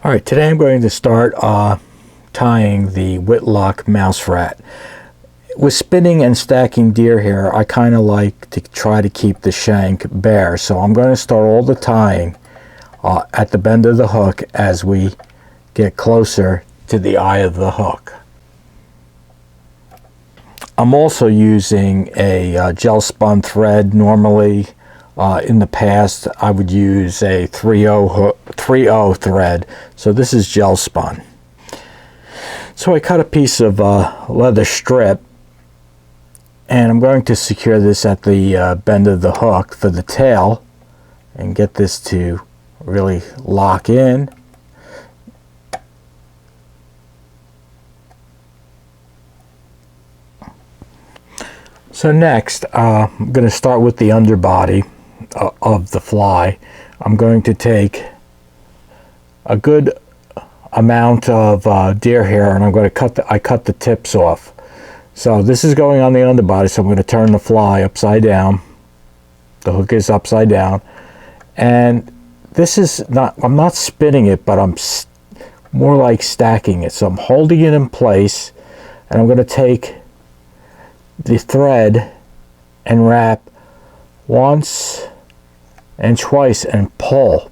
All right, today I'm going to start tying the Whitlock Mouse Rat. With spinning and stacking deer hair, I kind of like to try to keep the shank bare. So I'm going to start all the tying at the bend of the hook as we get closer to the eye of the hook. I'm also using a gel spun thread. Normally, in the past, I would use a 3/0 thread. So this is gel spun. So I cut a piece of leather strip, and I'm going to secure this at the bend of the hook for the tail and get this to really lock in. So next, I'm going to start with the underbody of the fly. I'm going to take a good amount of deer hair, and I'm going to cut the tips off. So this is going on the underbody, so I'm going to turn the fly upside down. The hook is upside down, and this is not, I'm not spinning it, but I'm more like stacking it. So I'm holding it in place, and I'm going to take the thread and wrap once and twice and pull.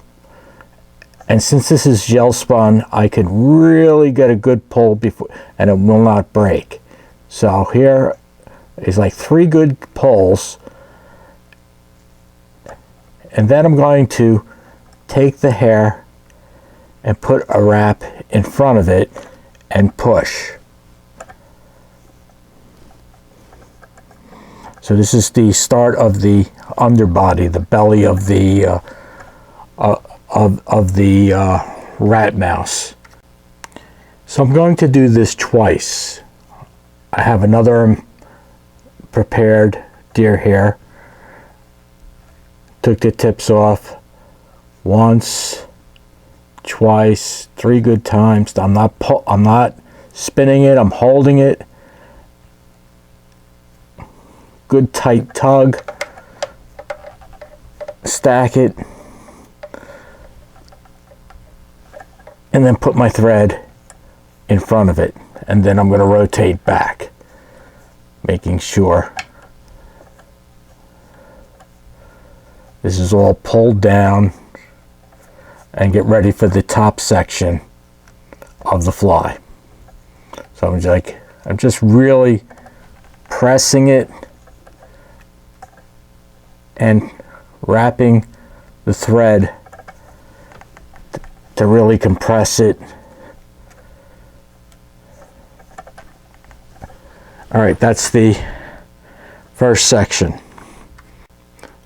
And since this is gel spun, I can really get a good pull before, and it will not break. So here is like 3 good pulls, and then I'm going to take the hair and put a wrap in front of it and push. So this is the start of the underbody, the belly of the rat mouse. So I'm going to do this twice. I have another prepared deer hair. Took the tips off once, twice, 3 good times. I'm not spinning it. I'm holding it. Good tight tug. Stack it. And then put my thread in front of it. And then I'm going to rotate back, making sure this is all pulled down, and get ready for the top section of the fly. So I'm just really pressing it and wrapping the thread to really compress it. All right, that's the first section.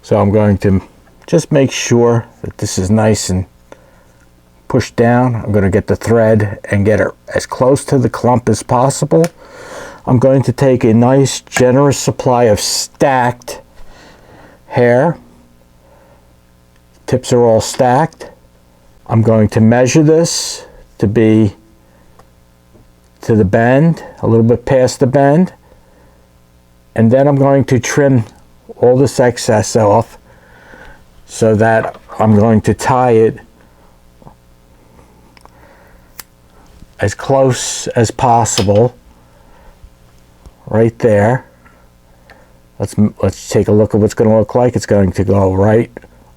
So I'm going to just make sure that this is nice and pushed down. I'm going to get the thread and get it as close to the clump as possible. I'm going to take a nice generous supply of stacked hair. Tips are all stacked. I'm going to measure this to be to the bend, a little bit past the bend, and then I'm going to trim all this excess off so that I'm going to tie it as close as possible right there. Let's take a look at what's going to look like. It's going to go right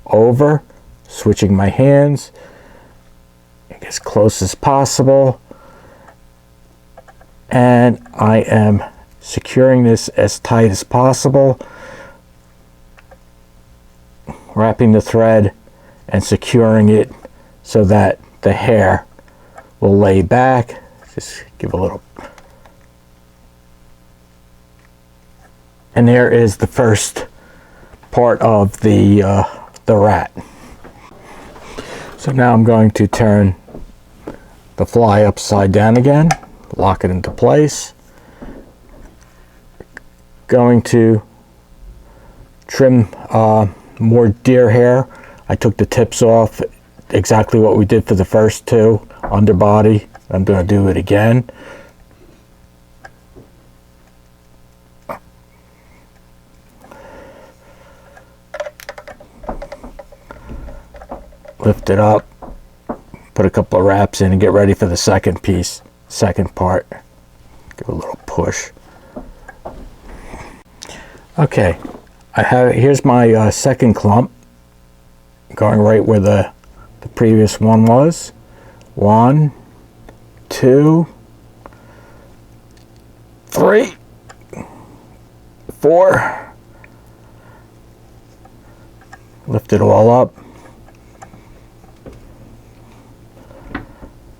over, switching my hands as close as possible, and I am securing this as tight as possible, wrapping the thread and securing it so that the hair will lay back. Just give a little. And there is the first part of the rat. So now I'm going to turn the fly upside down again, lock it into place. Going to trim more deer hair. I took the tips off, exactly what we did for the first 2, underbody. I'm going to do it again. Lift it up, put a couple of wraps in and get ready for the second piece, second part. Give a little push. Okay, here's my second clump, going right where the previous one was. 1, 2, 3, 4. Lift it all up.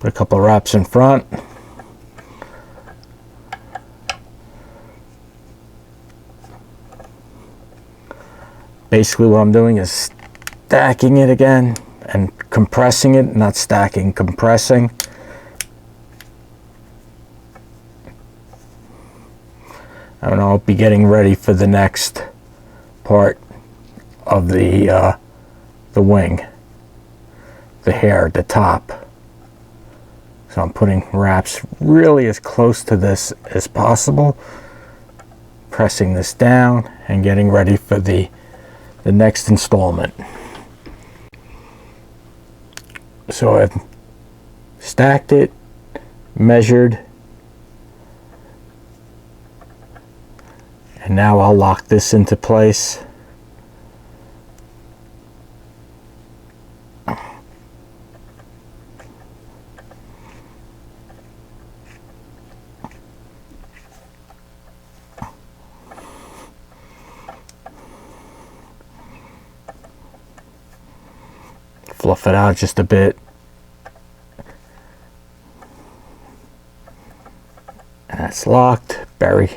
Put a couple of wraps in front. Basically what I'm doing is stacking it again and compressing it, not stacking, compressing. And I'll be getting ready for the next part of the wing, the hair, the top. So I'm putting wraps really as close to this as possible, pressing this down and getting ready for the next installment. So I've stacked it, measured, and now I'll lock this into place. Fluff it out just a bit. And that's locked. Bury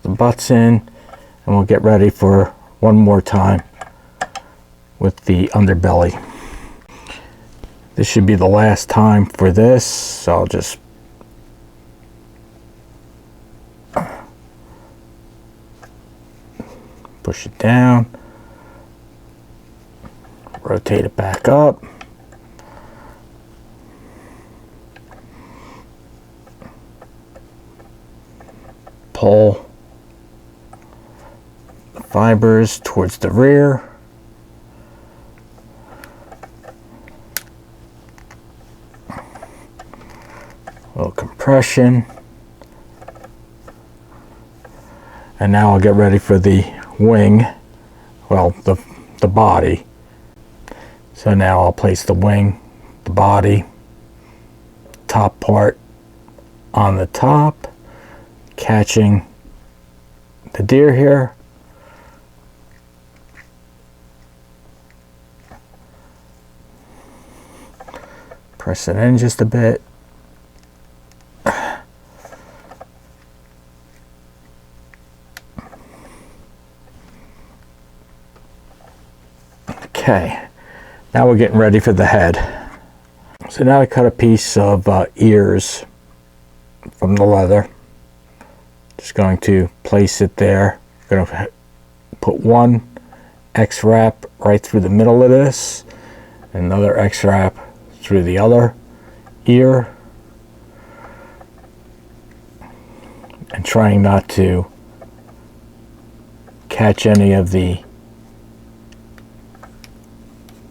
the butts in, and we'll get ready for one more time with the underbelly. This should be the last time for this, so I'll just push it down, rotate it back up, pull the fibers towards the rear, a little compression, and now I'll get ready for the wing, well, the body. So now I'll place the wing, the body, top part on the top, catching the deer here. Press it in just a bit. Okay, now we're getting ready for the head. So now I cut a piece of ears from the leather. Just going to place it there. Going to put one X wrap right through the middle of this, another X wrap through the other ear, and trying not to catch any of the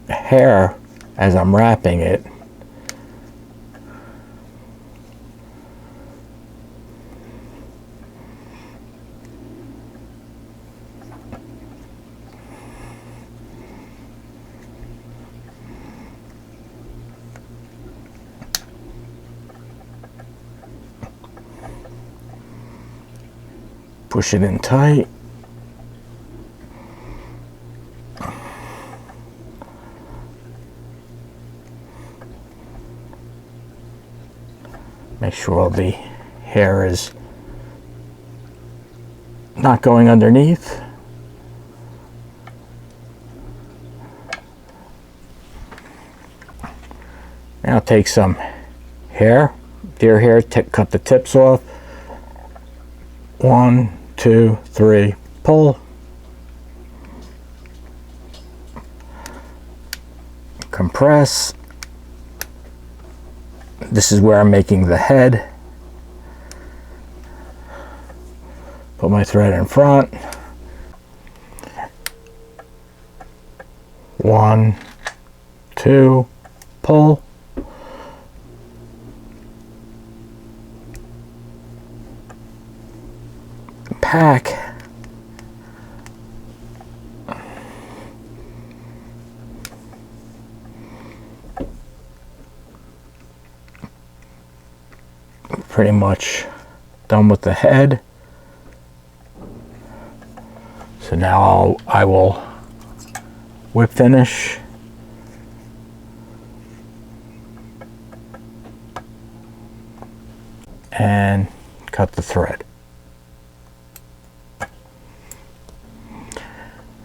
hair as I'm wrapping it. Push it in tight. Make sure all the hair is not going underneath. Now take some hair, deer hair, cut the tips off. 1, 2, 3, pull. Compress. This is where I'm making the head. Put my thread in front. 1, 2, pull. Pack. Pretty much done with the head. So now I will whip finish. And cut the thread.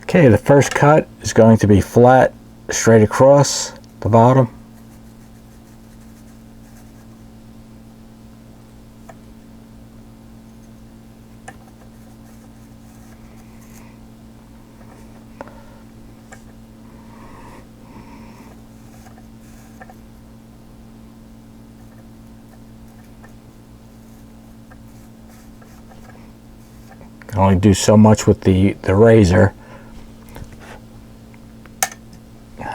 Okay, the first cut is going to be flat, straight across the bottom. Can only do so much with the razor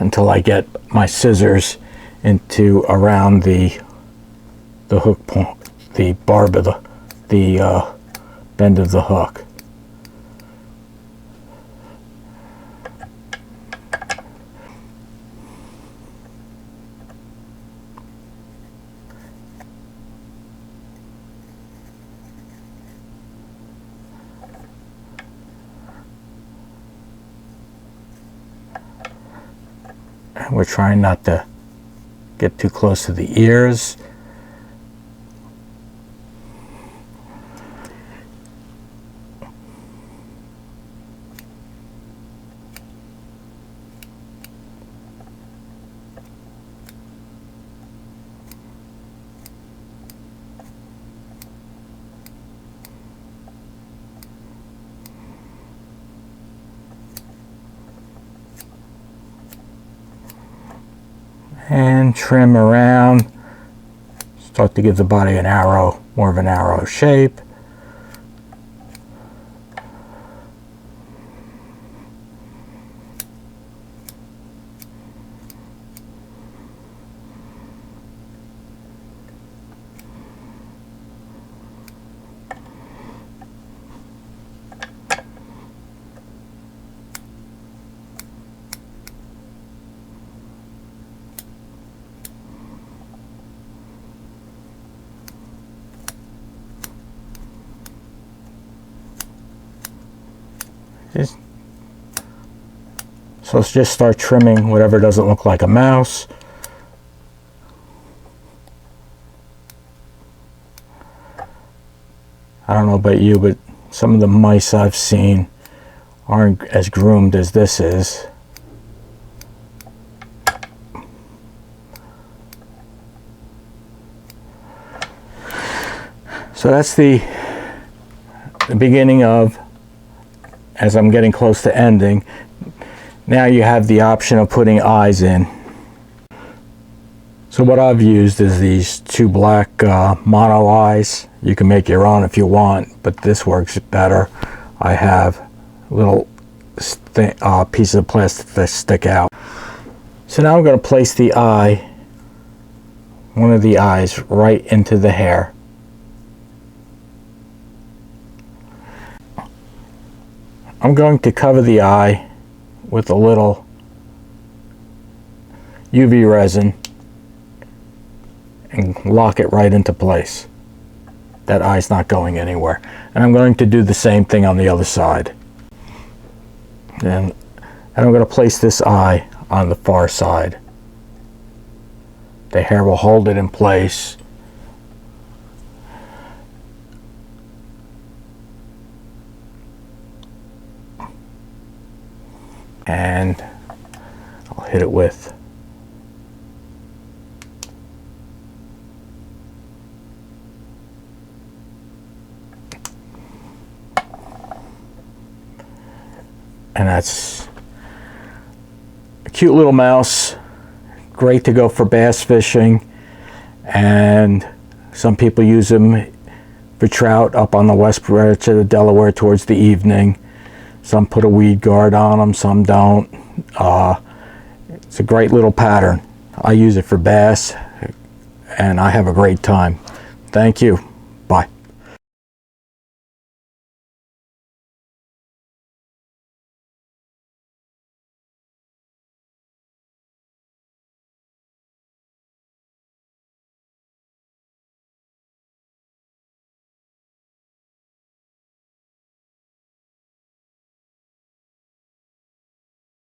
until I get my scissors into around the hook point, the barb of the bend of the hook. We're trying not to get too close to the ears. And trim around, start to give the body an arrow, more of an arrow shape. So let's just start trimming whatever doesn't look like a mouse. I don't know about you, but some of the mice I've seen aren't as groomed as this is. So that's the beginning of, as I'm getting close to ending. Now you have the option of putting eyes in. So what I've used is these two black mono eyes. You can make your own if you want, but this works better. I have little pieces of plastic that stick out. So now I'm going to place the eye, one of the eyes, right into the hair. I'm going to cover the eye with a little UV resin and lock it right into place. That eye's not going anywhere. And I'm going to do the same thing on the other side. And I'm going to place this eye on the far side. The hair will hold it in place. And I'll hit it with and that's a cute little mouse, great to go for bass fishing, and some people use them for trout up on the west branch of the Delaware towards the evening. Some put a weed guard on them, some don't. It's a great little pattern. I use it for bass, and I have a great time. Thank you.